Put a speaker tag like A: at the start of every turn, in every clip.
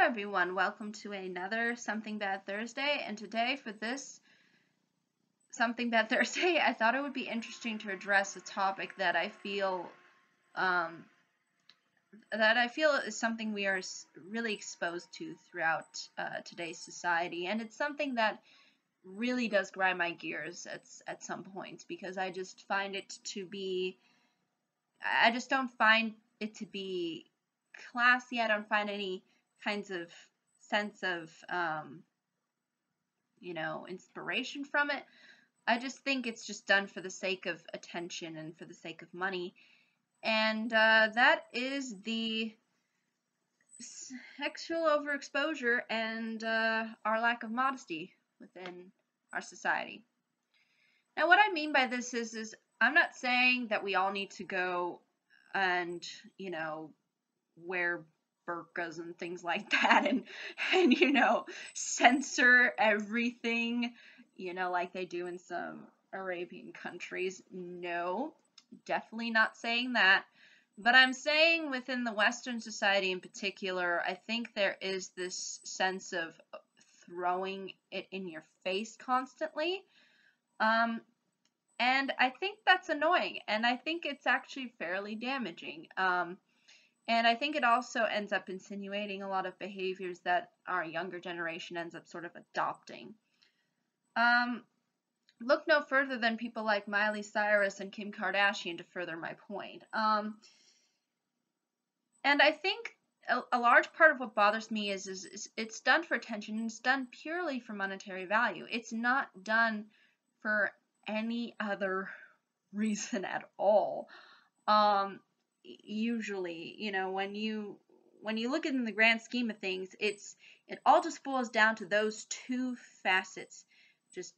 A: everyone, welcome to another Something Bad Thursday, and today for this Something Bad Thursday, I thought it would be interesting to address a topic that I feel um, is something we are really exposed to throughout today's society, and it's something that really does grind my gears at some points because I just find it to be, I just don't find it to be classy. I don't find any kinds of sense of inspiration from it. I just think it's just done for the sake of attention and for the sake of money. And that is the sexual overexposure and our lack of modesty within our society. Now, what I mean by this is I'm not saying that we all need to go and, wear burqas and things like that and censor everything like they do in some Arabian countries. No, definitely not saying that, but I'm saying within the Western society in particular, I think there is this sense of throwing it in your face constantly, and I think that's annoying, and I think it's actually fairly damaging. And I think it also ends up insinuating a lot of behaviors that our younger generation ends up sort of adopting. Look no further than people like Miley Cyrus and Kim Kardashian to further my point. And I think a large part of what bothers me is it's done for attention, and it's done purely for monetary value. It's not done for any other reason at all. Usually, when you look in the grand scheme of things, it all just boils down to those two facets, just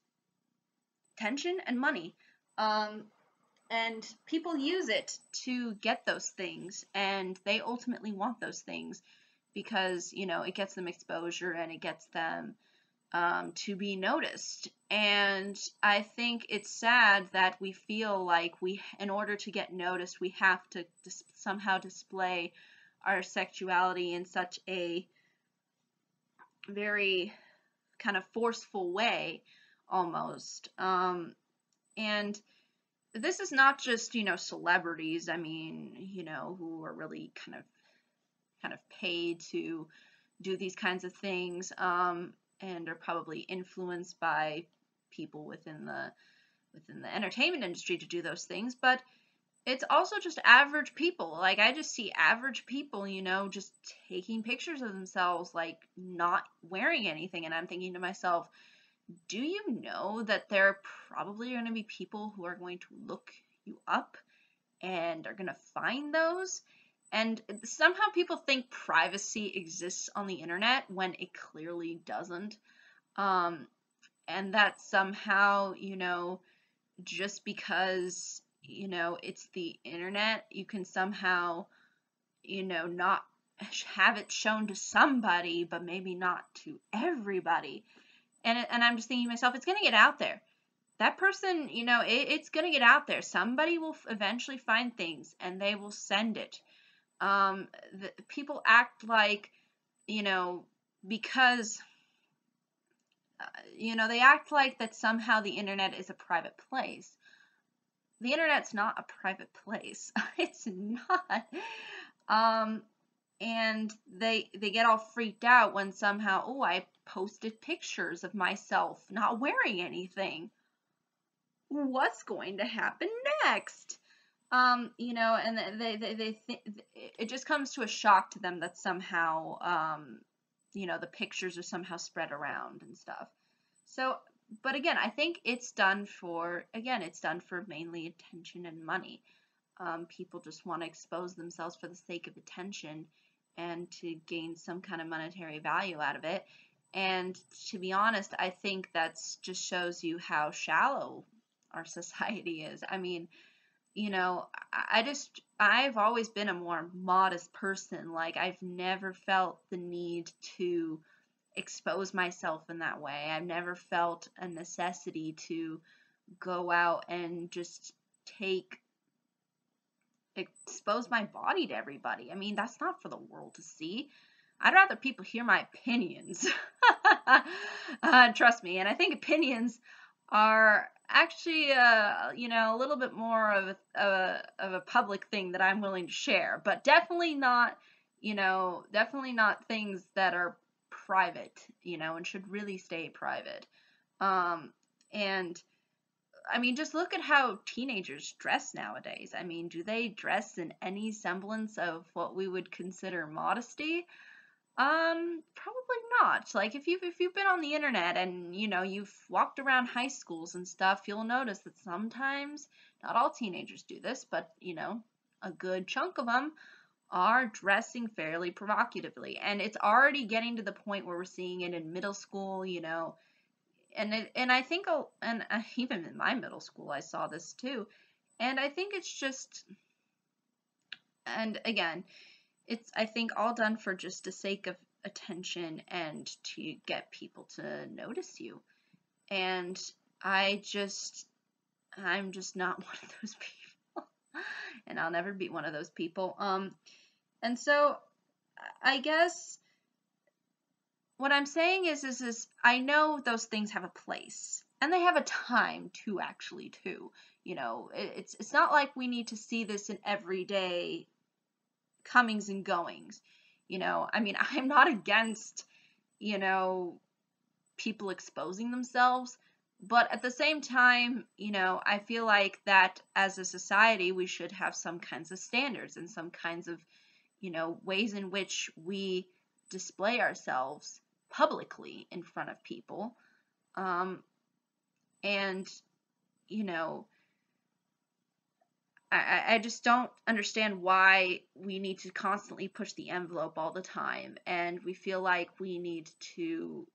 A: tension and money. And people use it to get those things, and they ultimately want those things because it gets them exposure and it gets them to be noticed. And I think it's sad that we feel like in order to get noticed, we have to somehow display our sexuality in such a very kind of forceful way, almost. And this is not just, celebrities. I mean, who are really kind of paid to do these kinds of things. And are probably influenced by people within the entertainment industry to do those things, but it's also just average people. Like, I just see average people, just taking pictures of themselves, like, not wearing anything, and I'm thinking to myself, do you know that there are probably going to be people who are going to look you up and are going to find those? And somehow people think privacy exists on the internet when it clearly doesn't. And that somehow, just because, it's the internet, you can somehow, not have it shown to somebody, but maybe not to everybody. And I'm just thinking to myself, it's going to get out there. That person, it's going to get out there. Somebody will eventually find things and they will send it. People act like, because, they act like that somehow the internet is a private place. The internet's not a private place. It's not. And they get all freaked out when somehow, I posted pictures of myself not wearing anything. What's going to happen next? And they think it just comes to a shock to them that somehow, the pictures are somehow spread around and stuff. So, but again, I think it's done for mainly attention and money. People just want to expose themselves for the sake of attention and to gain some kind of monetary value out of it. And to be honest, I think that's just shows you how shallow our society is. I mean, I've always been a more modest person. Like, I've never felt the need to expose myself in that way. I've never felt a necessity to go out and just expose my body to everybody. I mean, that's not for the world to see. I'd rather people hear my opinions. Trust me. And I think opinions are actually, a little bit more of a public thing that I'm willing to share, but definitely not things that are private, and should really stay private. And I mean, just look at how teenagers dress nowadays. I mean, do they dress in any semblance of what we would consider modesty? Probably not. Like if you've been on the internet and you've walked around high schools and stuff, you'll notice that sometimes, not all teenagers do this, but a good chunk of them are dressing fairly provocatively, and it's already getting to the point where we're seeing it in middle school, and I think even in my middle school I saw this too, and I think it's just, and again, it's, I think, all done for just the sake of attention and to get people to notice you. And I'm just not one of those people. And I'll never be one of those people. And so I guess what I'm saying is I know those things have a place and they have a time too, actually, too. It's not like we need to see this in everyday comings and goings. I mean, I'm not against, people exposing themselves, but at the same time, I feel like that as a society, we should have some kinds of standards and some kinds of, ways in which we display ourselves publicly in front of people. And, you know, I just don't understand why we need to constantly push the envelope all the time. And we feel like we need to,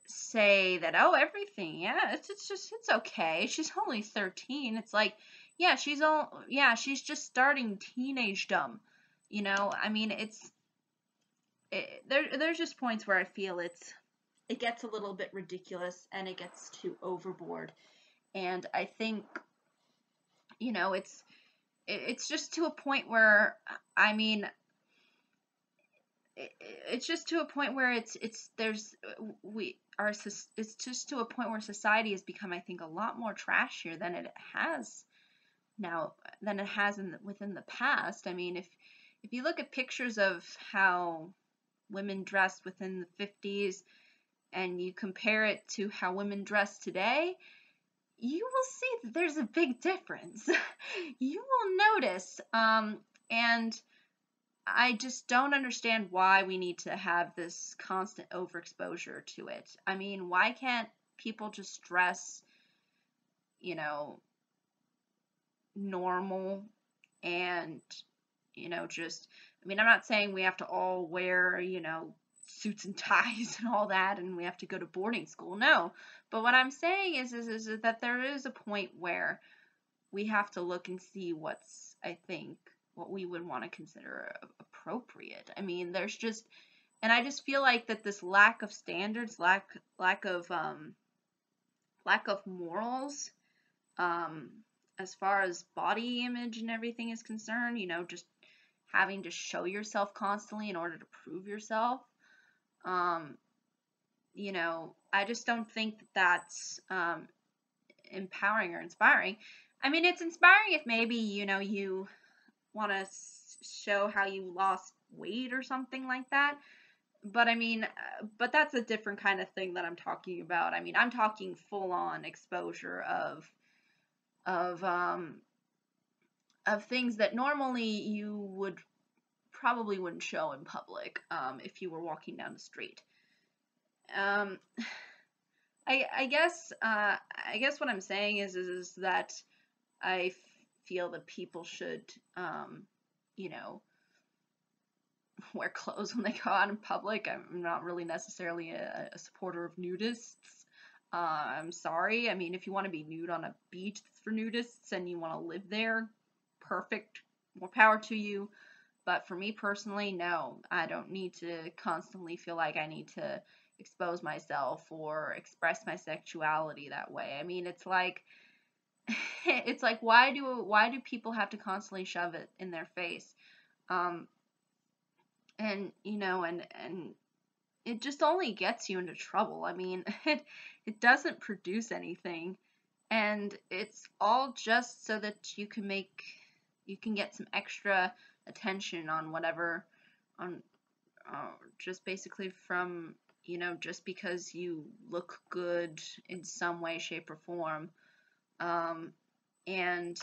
A: say that, oh, everything, yeah, it's okay. She's only 13. It's like, yeah, she's just starting teenagedom. I mean, there's just points where I feel it gets a little bit ridiculous and it gets too overboard. And I think, it's just to a point where, I mean, it's just to a point where it's just to a point where society has become, I think, a lot more trashier than it has now, than it has within the past. I mean, if you look at pictures of how women dressed within the 50s and you compare it to how women dress today, you will see that there's a big difference. You will notice, and I just don't understand why we need to have this constant overexposure to it. I mean, why can't people just dress, normal and, just, I mean, I'm not saying we have to all wear, suits and ties and all that and we have to go to boarding school. No. But what I'm saying is that there is a point where we have to look and see what's, I think, what we would want to consider appropriate. I mean, and I just feel like that this lack of standards, lack of morals, as far as body image and everything is concerned, just having to show yourself constantly in order to prove yourself. I just don't think that's empowering or inspiring. I mean, it's inspiring if maybe, you want to show how you lost weight or something like that. But I mean, but that's a different kind of thing that I'm talking about. I mean, I'm talking full on exposure of things that normally you probably wouldn't show in public, if you were walking down the street. I guess what I'm saying is that I feel that people should, wear clothes when they go out in public. I'm not really necessarily a supporter of nudists. I'm sorry. I mean, if you want to be nude on a beach that's for nudists and you want to live there, perfect. More power to you. But for me personally, no. I don't need to constantly feel like I need to expose myself or express my sexuality that way. I mean, it's like why do people have to constantly shove it in their face? and and it just only gets you into trouble. I mean, it doesn't produce anything, and it's all just so that you can get some extra attention on whatever, on just basically from, just because you look good in some way, shape, or form. Um, and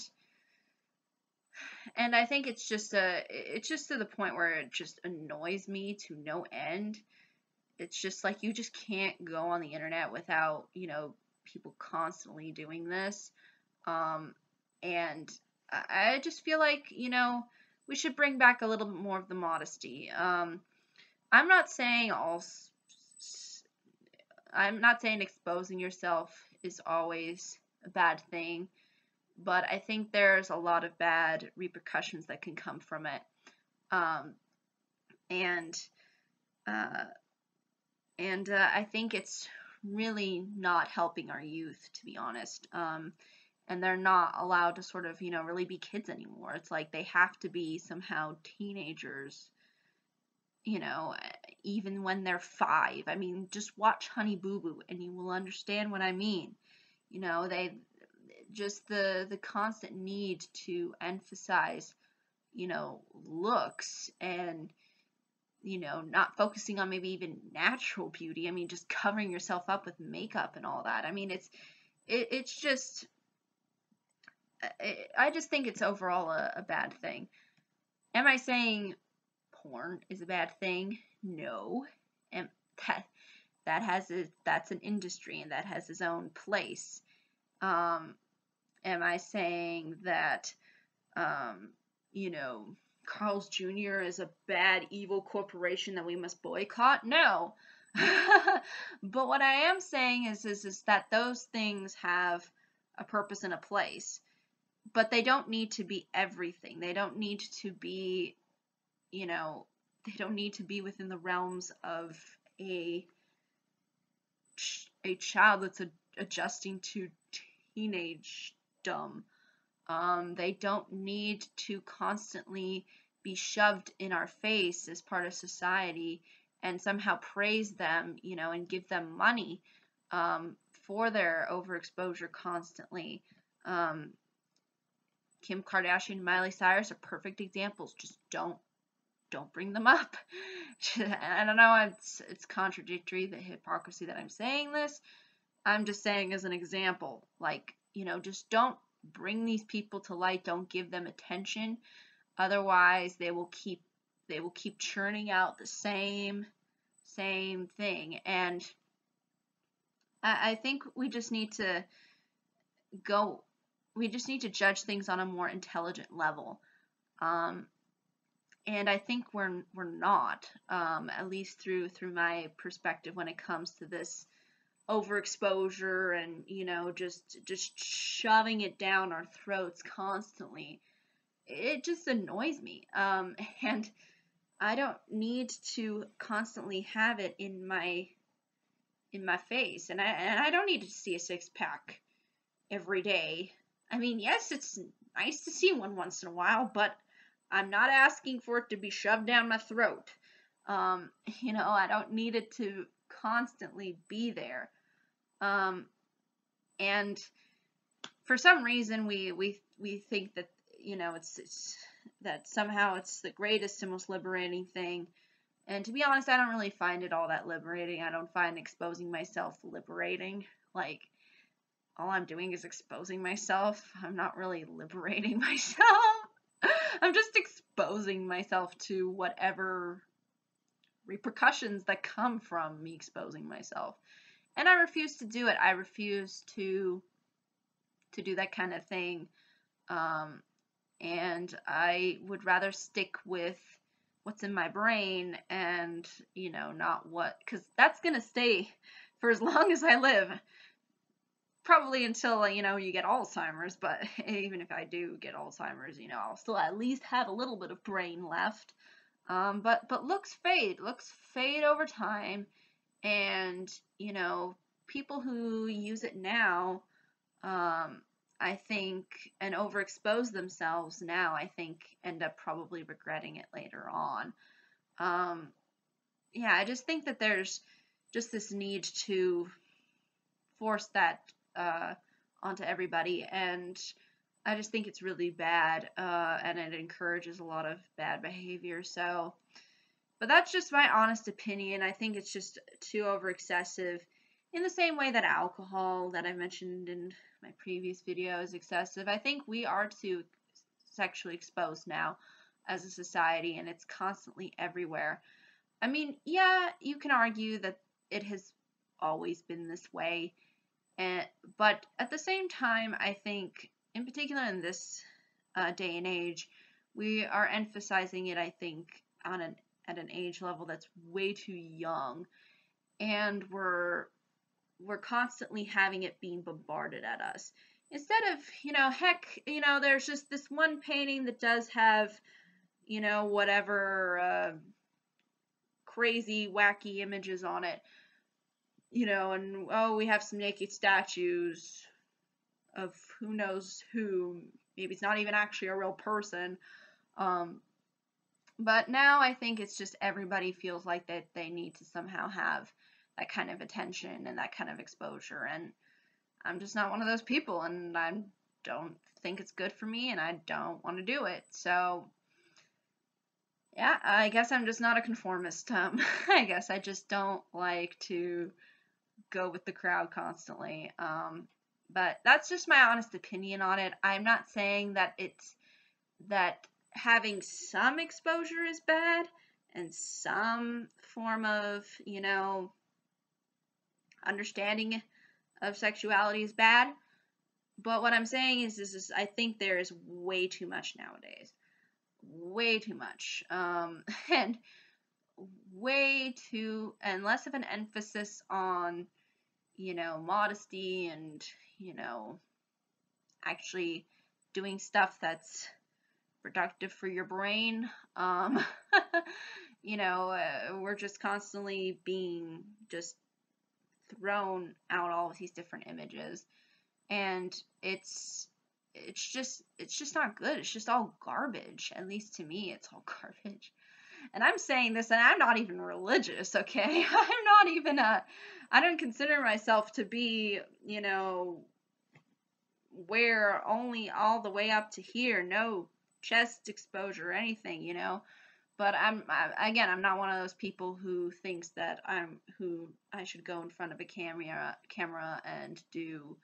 A: I think it's just to the point where it just annoys me to no end. It's just like you just can't go on the internet without, people constantly doing this. Um, and I just feel like, we should bring back a little bit more of the modesty. I'm not saying I'm not saying exposing yourself is always a bad thing, but I think there's a lot of bad repercussions that can come from it. Um, and uh, I think it's really not helping our youth, to be honest. And they're not allowed to sort of, really be kids anymore. It's like they have to be somehow teenagers, you know, even when they're 5. I mean, just watch Honey Boo Boo and you will understand what I mean. They just the constant need to emphasize, looks, and not focusing on maybe even natural beauty. I mean, just covering yourself up with makeup and all that. I mean, it's just I just think it's overall a bad thing. Am I saying porn is a bad thing? No. And that's an industry and that has its own place. Um, am I saying that um, you know, Carl's Jr. is a bad, evil corporation that we must boycott? No. But what I am saying is that those things have a purpose and a place, but they don't need to be everything. They don't need to be, you know, they don't need to be within the realms of a child that's adjusting to teenage dumb. They don't need to constantly be shoved in our face as part of society and somehow praise them, and give them money for their overexposure constantly. Um, Kim Kardashian and Miley Cyrus are perfect examples. Just don't bring them up. I don't know, it's contradictory, the hypocrisy that I'm saying this. I'm just saying as an example, like, just don't bring these people to light, don't give them attention. Otherwise, they will keep churning out the same thing. And I think go we just need to judge things on a more intelligent level. And I think we're not, at least through my perspective when it comes to this overexposure and just shoving it down our throats constantly. It just annoys me, and I don't need to constantly have it in my face, and I don't need to see a 6-pack every day. I mean, yes, it's nice to see one once in a while, but I'm not asking for it to be shoved down my throat. I don't need it to constantly be there. And for some reason we think that it's that somehow it's the greatest and most liberating thing. And to be honest, I don't really find it all that liberating. I don't find exposing myself liberating. Like, all I'm doing is exposing myself. I'm not really liberating myself. I'm just exposing myself to whatever repercussions that come from me exposing myself. And I refuse to do it. I refuse to do that kind of thing. And I would rather stick with what's in my brain and, not because that's going to stay for as long as I live. Probably until, you get Alzheimer's, but even if I do get Alzheimer's, I'll still at least have a little bit of brain left. But looks fade over time. And, people who use it now, I think, and overexpose themselves now, I think, end up probably regretting it later on. Yeah, I just think that there's just this need to force that onto everybody, and I just think it's really bad, and it encourages a lot of bad behavior. So, but that's just my honest opinion. I think it's just too over excessive, in the same way that alcohol, that I mentioned in my previous video, is excessive. I think we are too sexually exposed now as a society, and it's constantly everywhere. I mean, yeah, you can argue that it has always been this way, and but at the same time, I think, in particular in this day and age, we are emphasizing it, I think, on an at an age level that's way too young, and we're constantly having it being bombarded at us. Instead of, heck, there's just this one painting that does have, whatever crazy, wacky images on it, and oh, we have some naked statues of who knows who. Maybe it's not even actually a real person. But now I think it's just everybody feels like that they need to somehow have that kind of attention and that kind of exposure. And I'm just not one of those people, and I don't think it's good for me, and I don't want to do it. So, yeah, I guess I'm just not a conformist. I guess I just don't like to go with the crowd constantly. But that's just my honest opinion on it. I'm not saying that that having some exposure is bad and some form of, understanding of sexuality is bad. But what I'm saying is I think there is way too much nowadays. Way too much. And and less of an emphasis on, modesty and, actually doing stuff that's productive for your brain. We're just constantly being just thrown out all of these different images, and it's just not good. It's just all garbage. At least to me, it's all garbage. And I'm saying this, and I'm not even religious, okay? I'm not even I don't consider myself to be, wear only all the way up to here, no chest exposure or anything, But again, I'm not one of those people who thinks that I should go in front of a camera and do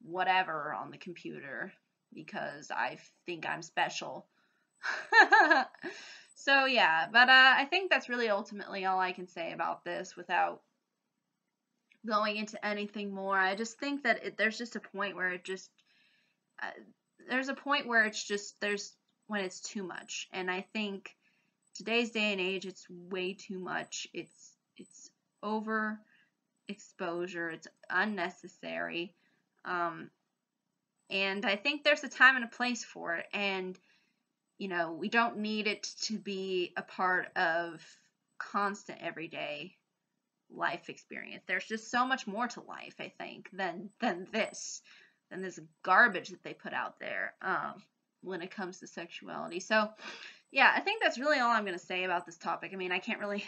A: whatever on the computer because I think I'm special. So yeah, but I think that's really ultimately all I can say about this without going into anything more. I just think that there's just a point where when it's too much, and I think today's day and age, it's way too much. It's over exposure. It's unnecessary, and I think there's a time and a place for it, and we don't need it to be a part of constant everyday life experience. There's just so much more to life, I think, than this garbage that they put out there when it comes to sexuality. So, yeah, I think that's really all I'm going to say about this topic. I mean, I can't really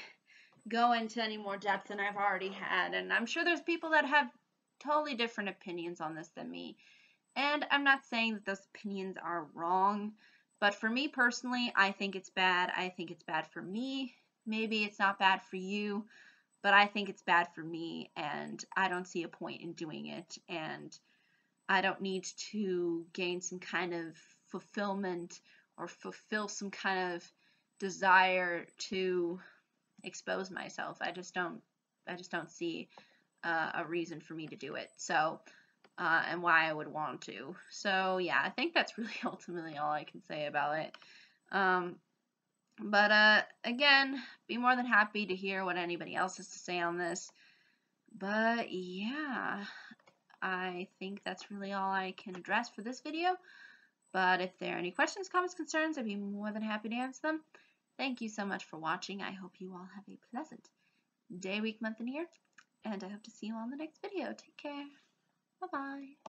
A: go into any more depth than I've already had, and I'm sure there's people that have totally different opinions on this than me. And I'm not saying that those opinions are wrong, but for me personally, I think it's bad. I think it's bad for me. Maybe it's not bad for you, but I think it's bad for me, and I don't see a point in doing it, and I don't need to gain some kind of fulfillment or fulfill some kind of desire to expose myself. I just don't see a reason for me to do it. So, and why I would want to. So yeah, I think that's really ultimately all I can say about it. But again, be more than happy to hear what anybody else has to say on this. But yeah, I think that's really all I can address for this video. But if there are any questions, comments, concerns, I'd be more than happy to answer them. Thank you so much for watching. I hope you all have a pleasant day, week, month, and year. And I hope to see you on the next video. Take care. Bye-bye.